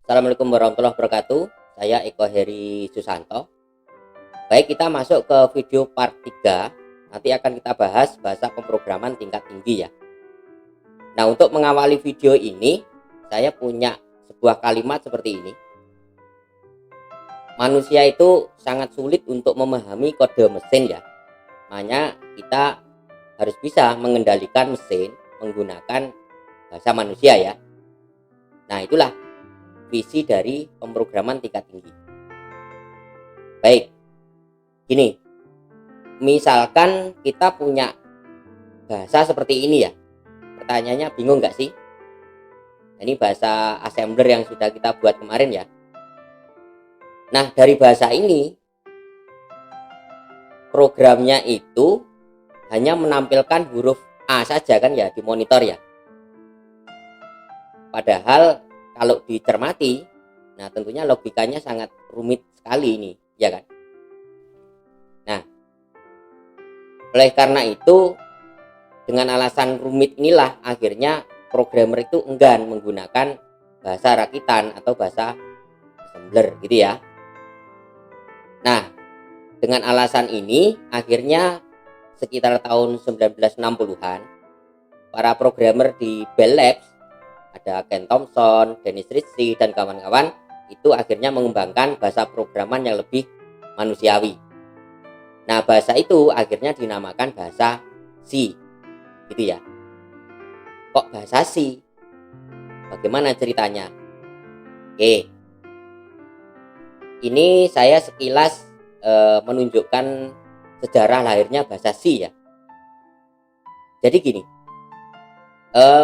Assalamualaikum warahmatullahi wabarakatuh. Saya Eko Heri Susanto. Baik, kita masuk ke video part 3. Nanti akan kita bahas bahasa pemrograman tingkat tinggi ya. Nah, untuk mengawali video ini, saya punya sebuah kalimat seperti ini. Manusia itu sangat sulit untuk memahami kode mesin ya. Makanya kita harus bisa mengendalikan mesin menggunakan bahasa manusia ya. Nah, itulah visi dari pemrograman tingkat tinggi. Baik, gini, misalkan kita punya bahasa seperti ini ya. Pertanyaannya bingung nggak sih? Ini bahasa assembler yang sudah kita buat kemarin ya. Nah, dari bahasa ini, programnya itu hanya menampilkan huruf A saja kan ya di monitor ya. Padahal kalau dicermati, nah tentunya logikanya sangat rumit sekali ini, ya kan? Nah, oleh karena itu, dengan alasan rumit inilah akhirnya programmer itu enggan menggunakan bahasa rakitan atau bahasa assembler gitu ya. Nah, dengan alasan ini akhirnya sekitar tahun 1960-an para programmer di Bell Labs, ada Ken Thompson, Dennis Ritchie dan kawan-kawan, itu akhirnya mengembangkan bahasa programan yang lebih manusiawi. Nah, bahasa itu akhirnya dinamakan bahasa C gitu ya. Kok bahasa C? Bagaimana ceritanya? Oke, ini saya sekilas menunjukkan sejarah lahirnya bahasa C ya. Jadi gini,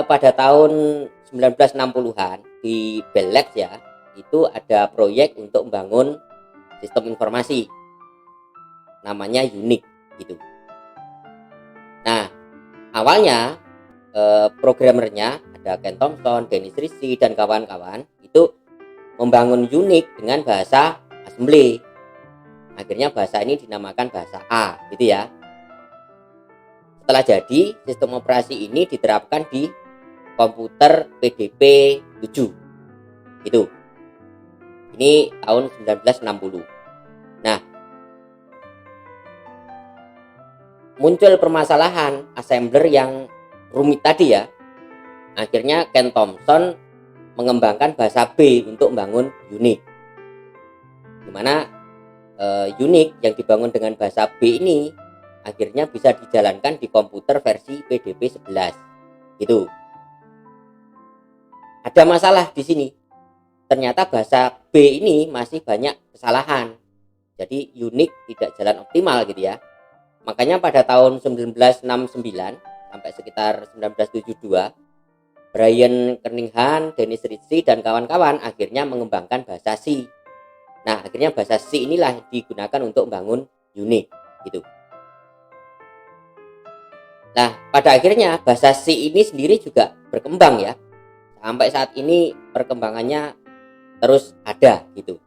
pada tahun 1960-an di Bell Labs ya, itu ada proyek untuk membangun sistem informasi namanya Unix gitu. Nah, awalnya programmernya ada Ken Thompson, Dennis Ritchie dan kawan-kawan itu membangun Unix dengan bahasa assembly. Akhirnya bahasa ini dinamakan bahasa A gitu ya. Setelah jadi, sistem operasi ini diterapkan di komputer PDP 7 gitu. Ini tahun 1960. Nah, muncul permasalahan assembler yang rumit tadi ya. Akhirnya Ken Thompson mengembangkan bahasa B untuk membangun Unix. Dimana Unix yang dibangun dengan bahasa B ini akhirnya bisa dijalankan di komputer versi PDP 11 gitu. Ada masalah di sini. Ternyata bahasa B ini masih banyak kesalahan. Jadi Unix tidak jalan optimal gitu ya. Makanya pada tahun 1969 sampai sekitar 1972, Brian Kernighan, Dennis Ritchie dan kawan-kawan akhirnya mengembangkan bahasa C. Nah, akhirnya bahasa C inilah digunakan untuk membangun Unix gitu. Nah, pada akhirnya bahasa C ini sendiri juga berkembang ya. Sampai saat ini perkembangannya terus ada gitu.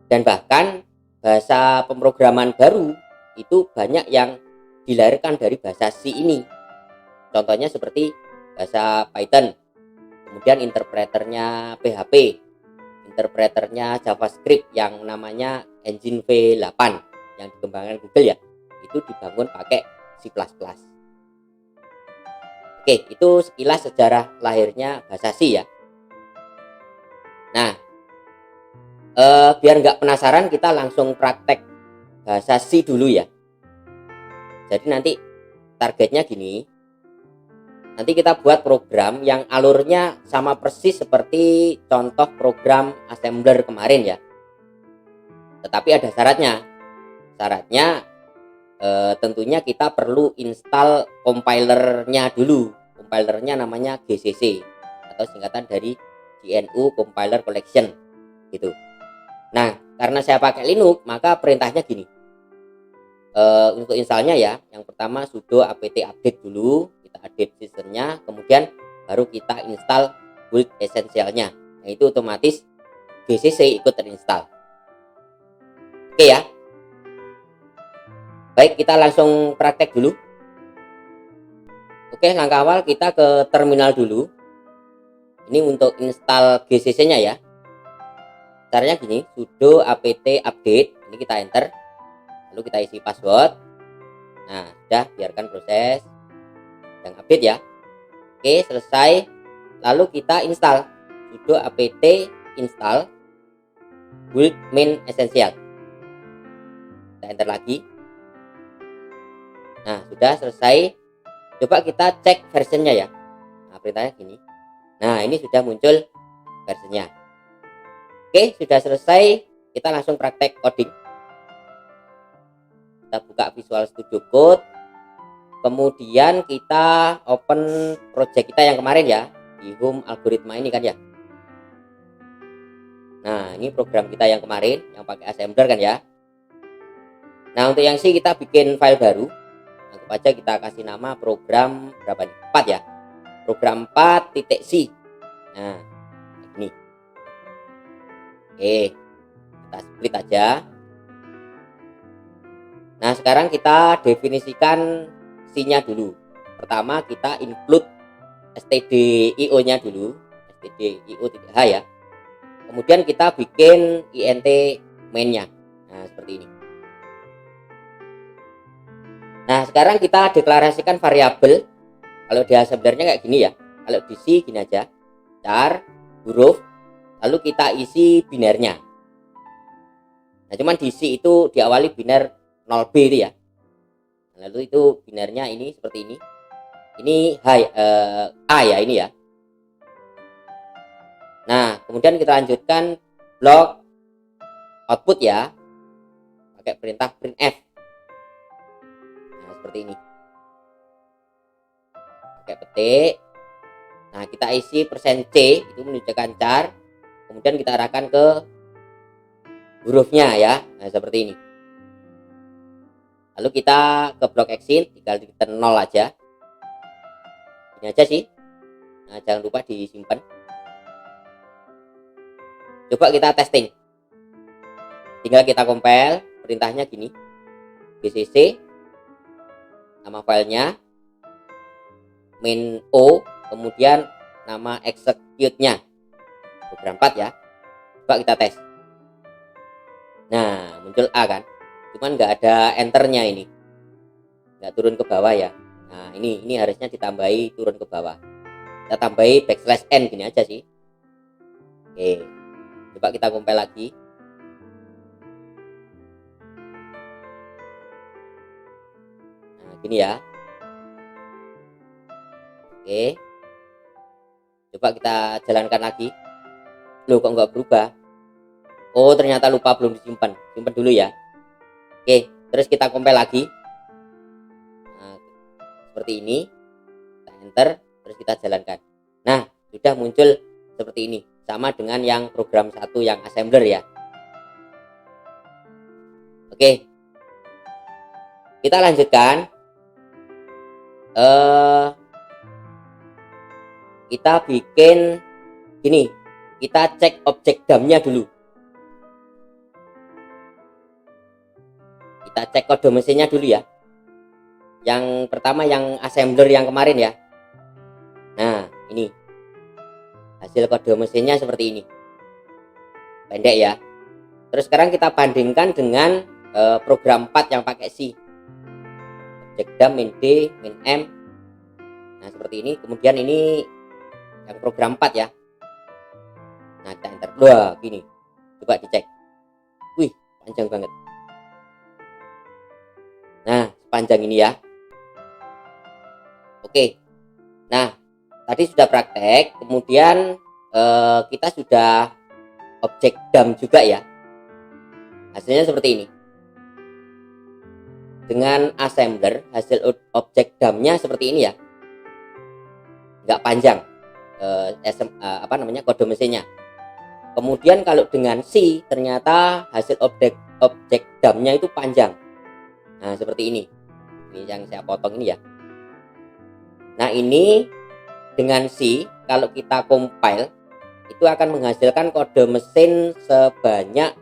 Dan bahkan bahasa pemrograman baru itu banyak yang dilahirkan dari bahasa C ini. Contohnya seperti bahasa Python, kemudian interpreternya PHP, interpreternya JavaScript yang namanya Engine V8 yang dikembangkan Google ya, itu dibangun pakai C++. Oke, itu sekilas sejarah lahirnya bahasa C ya. Nah, biar nggak penasaran, kita langsung praktek bahasa C dulu ya. Jadi nanti targetnya gini, nanti kita buat program yang alurnya sama persis seperti contoh program assembler kemarin ya. Tetapi ada syaratnya. Syaratnya tentunya kita perlu install compilernya dulu. Compilernya namanya GCC atau singkatan dari GNU Compiler Collection gitu. Nah, karena saya pakai Linux, maka perintahnya gini. Untuk installnya ya, yang pertama sudo apt update dulu, kita update sistemnya, kemudian baru kita install build essentialnya. Nah, itu otomatis GCC ikut terinstall. Oke ya. Baik, kita langsung praktek dulu. Oke, langkah awal kita ke terminal dulu. Ini untuk install GCC-nya ya. Caranya gini, sudo apt update. Ini kita enter. Lalu kita isi password. Nah, sudah, biarkan proses yang update ya. Oke, selesai. Lalu kita install. Sudo apt install build main essential. Kita enter lagi. Nah, sudah selesai. Coba kita cek versionnya ya. Nah, perintahnya gini. Nah, ini sudah muncul versinya. Oke, sudah selesai. Kita langsung praktek coding. Kita buka Visual Studio Code. Kemudian kita open project kita yang kemarin ya, di home algoritma ini kan ya. Nah, ini program kita yang kemarin yang pakai assembler kan ya. Nah, untuk yang C kita bikin file baru. Anggap aja kita kasih nama program berapa nih? 4 ya. Program 4.c. Nah, ini. Oke, kita split aja. Nah, sekarang kita definisikan C-nya dulu. Pertama kita include stdio-nya dulu, stdio.h ya. Kemudian kita bikin int main-nya. Nah, seperti ini. Nah, sekarang kita deklarasikan variabel. Kalau di assemblernya kayak gini ya. Kalau di C gini aja. Char huruf, lalu kita isi binernya. Nah, cuman di C itu diawali biner 0B itu ya. Lalu itu binernya ini seperti ini. Ini A ya ini ya. Nah, kemudian kita lanjutkan blok output ya. Pakai perintah printf. Nah, seperti ini. Pakai petik. Nah, kita isi %c itu menunjukkan char. Kemudian kita arahkan ke hurufnya ya. Nah, seperti ini. Lalu kita ke blok exit, tinggal di 0 aja. Ini aja sih. Nah, jangan lupa disimpan. Coba kita testing. Tinggal kita compile, perintahnya gini. GCC, nama filenya, main O, kemudian nama execute-nya. Program 4 ya. Coba kita tes. Nah, muncul A kan. Cuman nggak ada enternya ini, nggak turun ke bawah ya. Nah, ini harusnya ditambahi turun ke bawah. Kita tambahi \n gini aja sih. Oke, coba kita compile lagi. Nah, gini ya. Oke, coba kita jalankan lagi. Loh, kok nggak berubah? Oh, ternyata lupa belum disimpan. Simpan dulu ya. Oke, terus kita compile lagi. Nah, seperti ini. Kita enter, terus kita jalankan. Nah, sudah muncul seperti ini. Sama dengan yang program 1 yang assembler ya. Oke. Kita lanjutkan. Kita bikin gini. Kita cek objek DAM-nya dulu. Kita cek kode mesinnya dulu ya. Yang pertama yang assembler yang kemarin ya. Nah, ini hasil kode mesinnya seperti ini. Pendek ya. Terus sekarang kita bandingkan dengan program 4 yang pakai C. Objek DAM min D min M. Nah, seperti ini. Kemudian ini yang program 4 ya. Nah, kita enter. Wah, gini. Coba dicek. Wih, panjang banget. Nah, sepanjang ini ya. Oke. Nah, tadi sudah praktek, kemudian kita sudah objek DAM juga ya. Hasilnya seperti ini. Dengan assembler, hasil objek DAM-nya seperti ini ya. Nggak panjang kode mesinnya. Kemudian kalau dengan C, ternyata hasil objek DAM-nya itu panjang. Nah, seperti ini. Ini yang saya potong ini ya. Nah, ini dengan C, kalau kita compile, itu akan menghasilkan kode mesin sebanyak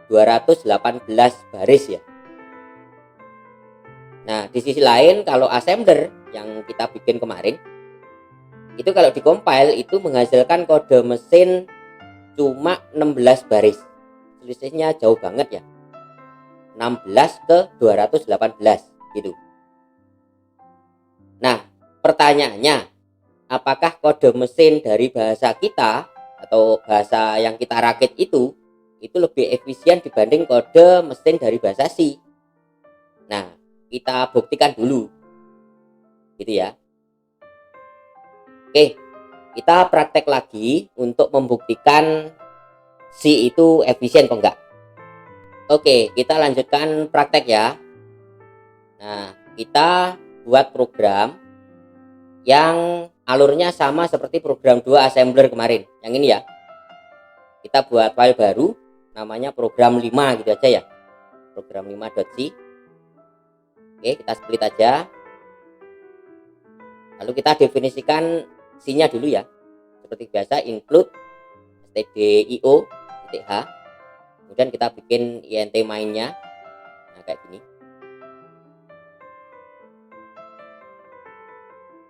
218 baris ya. Nah, di sisi lain, kalau assembler yang kita bikin kemarin, itu kalau dikompil itu menghasilkan kode mesin cuma 16 baris. Selisihnya jauh banget ya, 16 ke 218 gitu. Nah, pertanyaannya, apakah kode mesin dari bahasa kita atau bahasa yang kita rakit itu lebih efisien dibanding kode mesin dari bahasa C? Nah, kita buktikan dulu gitu ya. Oke, kita praktek lagi untuk membuktikan C itu efisien kok enggak. Oke, kita lanjutkan praktek ya. Nah, kita buat program yang alurnya sama seperti program 2 assembler kemarin. Yang ini ya. Kita buat file baru namanya program 5 gitu aja ya. Program 5.c. Oke, kita split aja. Lalu kita definisikan C-nya dulu ya. Seperti biasa include stdio.h. Kemudian kita bikin int main-nya. Nah, kayak gini.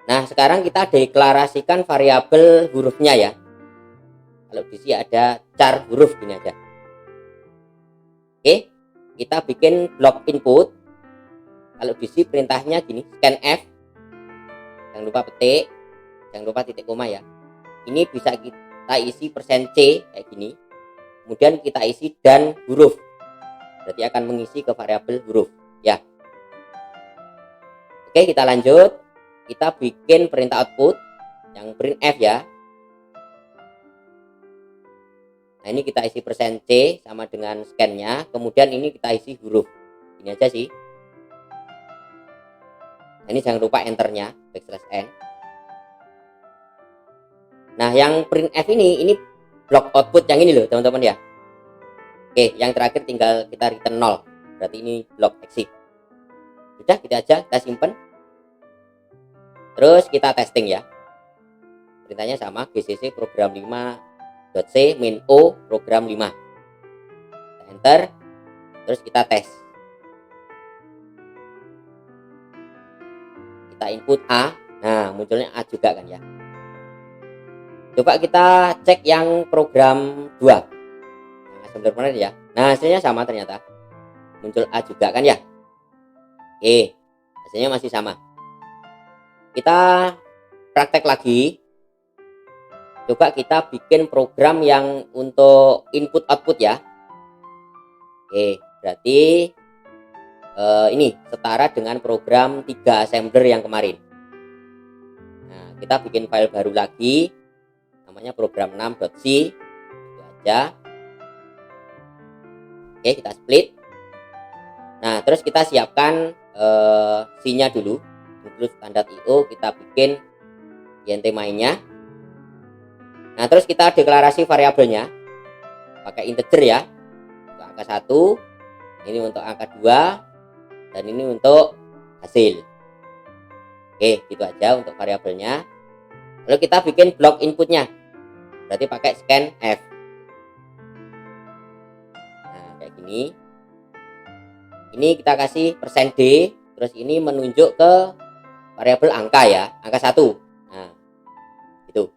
Nah, sekarang kita deklarasikan variabel hurufnya ya. Kalau di sini ada char huruf gini aja. Oke, kita bikin blok input. Kalau di sini perintahnya gini, scanf. Jangan lupa petik, jangan lupa titik koma ya. Ini bisa kita isi %c kayak gini. Kemudian kita isi dan huruf. Berarti akan mengisi ke variabel huruf ya. Oke, kita lanjut. Kita bikin perintah output yang printf ya. Nah, ini kita isi %c sama dengan scan-nya. Kemudian ini kita isi huruf. Ini aja sih. Nah, ini jangan lupa enternya, \n. Nah, yang printf ini blok output yang ini loh teman-teman ya. Oke, yang terakhir tinggal kita return 0. Berarti ini blok exit. Sudah, gitu aja, kita simpen. Terus kita testing ya. Perintahnya sama, gcc program 5.c min o program 5. Kita enter. Terus kita tes. Kita input A. Nah, munculnya A juga kan ya. Coba kita cek yang program 2. Yang assembler kemarin ya. Nah, hasilnya sama ternyata. Muncul A juga kan ya. Oke, hasilnya masih sama. Kita praktek lagi. Coba kita bikin program yang untuk input output ya. Oke, berarti ini setara dengan program 3 assembler yang kemarin. Nah, kita bikin file baru lagi namanya program 6.c. Itu aja. Oke, kita split. Nah, terus kita siapkan C-nya dulu. Include standar io, kita bikin int main-nya. Nah, terus kita deklarasi variabelnya pakai integer ya. Untuk angka 1, ini untuk angka 2, dan ini untuk hasil. Oke, gitu aja untuk variabelnya. Lalu kita bikin blok inputnya. Berarti pakai scanf. Nah, kayak gini. Ini kita kasih %d, terus ini menunjuk ke variabel angka ya, angka 1. Nah, gitu.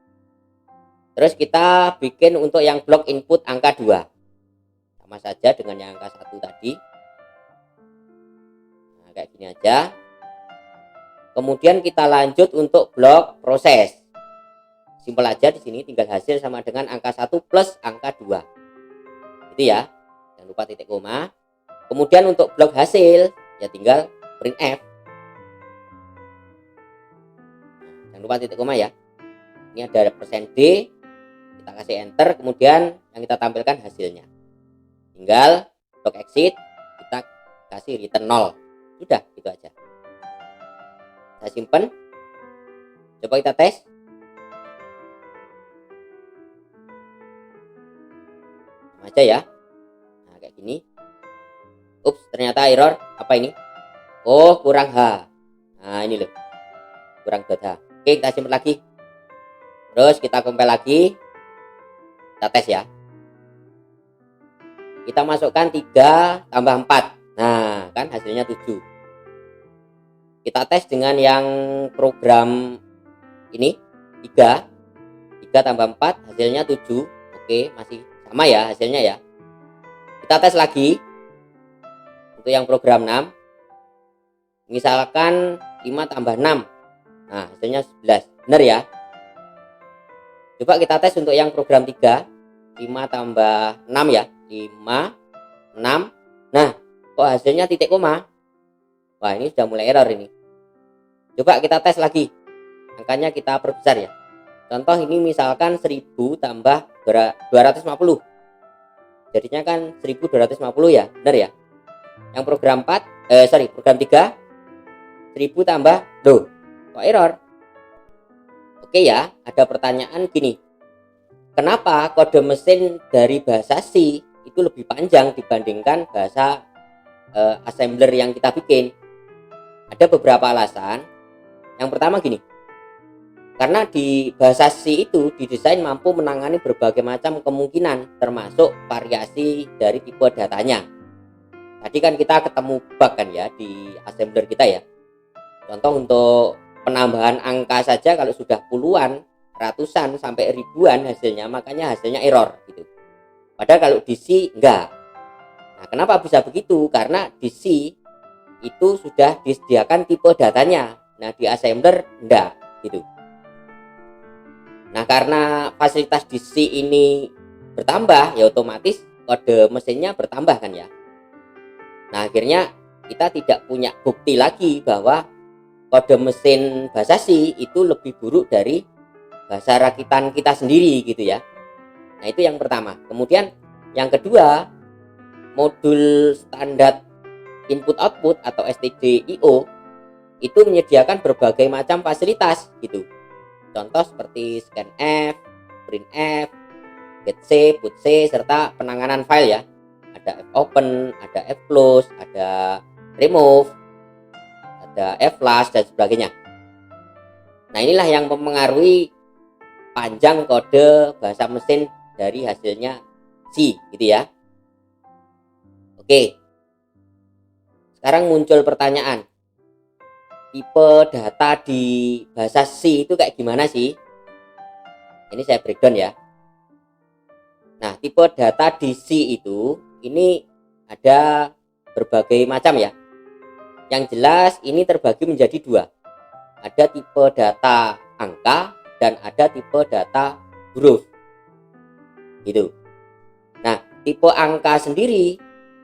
Terus kita bikin untuk yang blok input angka 2. Sama saja dengan yang angka 1 tadi. Nah, kayak gini aja. Kemudian kita lanjut untuk blok proses. Simpel aja di sini, tinggal hasil sama dengan angka 1 plus angka 2. Itu ya. Jangan lupa titik koma. Kemudian untuk blok hasil ya tinggal printf. Jangan lupa titik koma ya. Ini ada %d, kita kasih enter, kemudian yang kita tampilkan hasilnya. Tinggal blok exit, kita kasih return 0. Sudah, gitu aja. Saya simpen. Coba kita tes. Sama aja ya. Nah, kayak gini. Ups, ternyata error. Apa ini? Oh, kurang H. Nah, ini loh. Kurang .h. Oke, kita simpan lagi. Terus kita compile lagi. Kita tes ya. Kita masukkan 3 tambah 4. Nah, kan hasilnya 7. Kita tes dengan yang program ini. 3. 3 tambah 4 hasilnya 7. Oke, masih sama ya hasilnya ya. Kita tes lagi untuk yang program 6. Misalkan 5 tambah 6. Nah, hasilnya 11. Benar ya? Coba kita tes untuk yang program 3. 5 tambah 6 ya. 5, 6. Nah, kok hasilnya titik koma? Wah, ini sudah mulai error ini. Coba kita tes lagi. Angkanya kita perbesar ya. Contoh ini misalkan 1000 tambah 250. Jadinya kan 1250 ya. Benar ya? Yang program 4, program 3, 1000 tambah, loh, kok error? Oke ya, ada pertanyaan gini. Kenapa kode mesin dari bahasa C itu lebih panjang dibandingkan bahasa assembler yang kita bikin? Ada beberapa alasan. Yang pertama gini. Karena di bahasa C itu didesain mampu menangani berbagai macam kemungkinan, termasuk variasi dari tipe datanya. Tadi kan kita ketemu bug kan ya di assembler kita ya. Contoh untuk penambahan angka saja kalau sudah puluhan, ratusan sampai ribuan hasilnya, makanya hasilnya error gitu. Padahal kalau di C enggak. Nah, kenapa bisa begitu? Karena di C itu sudah disediakan tipe datanya. Nah, di assembler enggak gitu. Nah, karena fasilitas di C ini bertambah, ya otomatis kode mesinnya bertambah kan ya. Nah, akhirnya kita tidak punya bukti lagi bahwa kode mesin bahasa C itu lebih buruk dari bahasa rakitan kita sendiri gitu ya. Nah, itu yang pertama. Kemudian yang kedua, modul standar input output atau STD-IO itu menyediakan berbagai macam fasilitas gitu. Contoh seperti scanf, printf, getC, putC, serta penanganan file ya. Ada fopen, ada fclose, ada remove, ada flash dan sebagainya. Nah, inilah yang mempengaruhi panjang kode bahasa mesin dari hasilnya C gitu ya. Oke. Sekarang muncul pertanyaan. Tipe data di bahasa C itu kayak gimana sih? Ini saya breakdown ya. Nah, tipe data di C itu ini ada berbagai macam ya. Yang jelas ini terbagi menjadi dua. Ada tipe data angka dan ada tipe data huruf. Gitu. Nah, tipe angka sendiri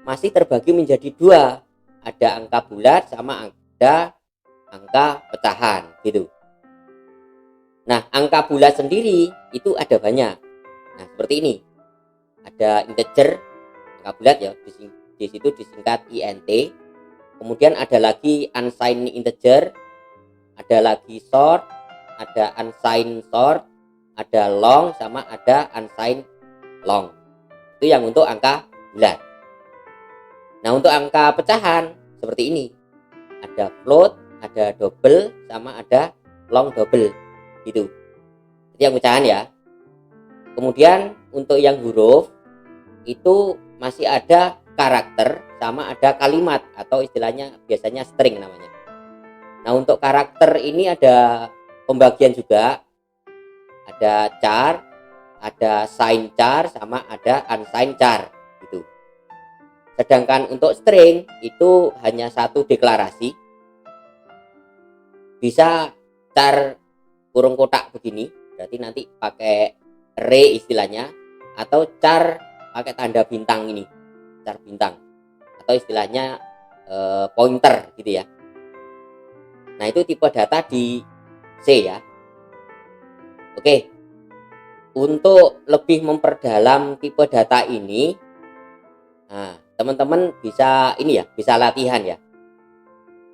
masih terbagi menjadi dua. Ada angka bulat sama ada angka pecahan gitu. Nah, angka bulat sendiri itu ada banyak. Nah, seperti ini. Ada integer, angka bulat ya, di situ disingkat int. Kemudian ada lagi unsigned integer, ada lagi short, ada unsigned short, ada long sama ada unsigned long. Itu yang untuk angka bulat. Nah, untuk angka pecahan seperti ini. Ada float, ada double sama ada long double gitu. Itu yang pecahan ya. Kemudian untuk yang huruf itu masih ada karakter sama ada kalimat atau istilahnya biasanya string namanya. Nah, untuk karakter ini ada pembagian juga. Ada char, ada sign char sama ada unsigned char gitu. Sedangkan untuk string itu hanya satu deklarasi. Bisa char kurung kotak begini, berarti nanti pakai array istilahnya, atau char pakai tanda bintang ini, char bintang, atau istilahnya pointer gitu ya. Nah, itu tipe data di C ya. Oke, untuk lebih memperdalam tipe data ini, nah, teman-teman bisa ini ya, bisa latihan ya.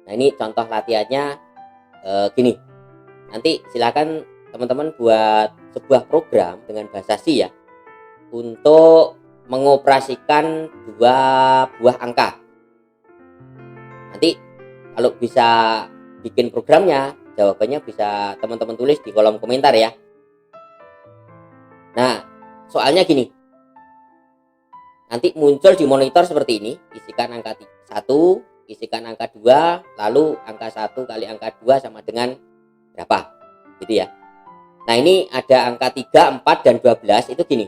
Nah, ini contoh latihannya gini. Nanti silakan teman-teman buat sebuah program dengan bahasa C ya untuk mengoperasikan dua buah angka. Nanti kalau bisa bikin programnya, jawabannya bisa teman-teman tulis di kolom komentar ya. Nah, soalnya gini. Nanti muncul di monitor seperti ini, isikan angka 1, isikan angka 2, lalu angka 1 kali angka 2 sama dengan berapa gitu ya. Nah, ini ada angka 3, 4, dan 12 itu gini.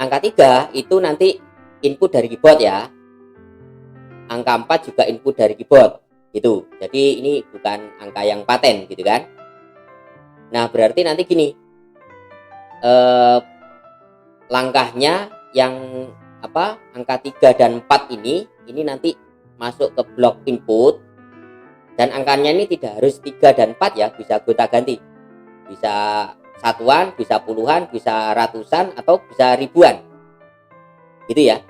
Angka 3 itu nanti input dari keyboard ya. Angka 4 juga input dari keyboard gitu. Jadi ini bukan angka yang paten gitu kan. Nah, berarti nanti gini. Langkahnya yang angka 3 dan 4 ini nanti masuk ke blok input, dan angkanya ini tidak harus 3 dan 4 ya, bisa gonta-ganti. Bisa satuan, bisa puluhan, bisa ratusan, atau bisa ribuan. Gitu ya.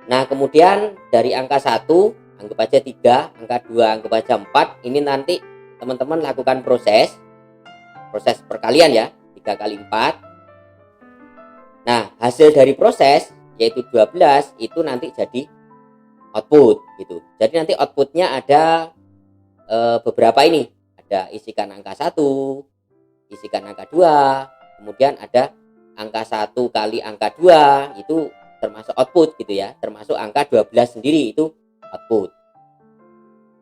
Nah, kemudian dari angka 1 anggap aja 3, angka 2 anggap aja 4, ini nanti teman-teman lakukan proses perkalian ya, 3 kali 4. Nah, hasil dari proses yaitu 12 itu nanti jadi output gitu. Jadi nanti outputnya ada beberapa ini. Ada isikan angka 1, isikan angka 2, kemudian ada angka 1 kali angka 2 itu termasuk output gitu ya. Termasuk angka 12 sendiri itu output.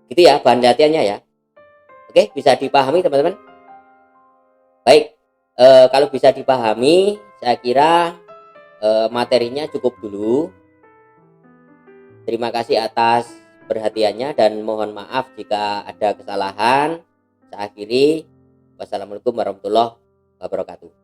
Gitu ya bahan latihannya ya. Oke, bisa dipahami teman-teman? Baik, kalau bisa dipahami, saya kira materinya cukup dulu. Terima kasih atas perhatiannya dan mohon maaf jika ada kesalahan. Saya akhiri. Wassalamualaikum warahmatullahi wabarakatuh.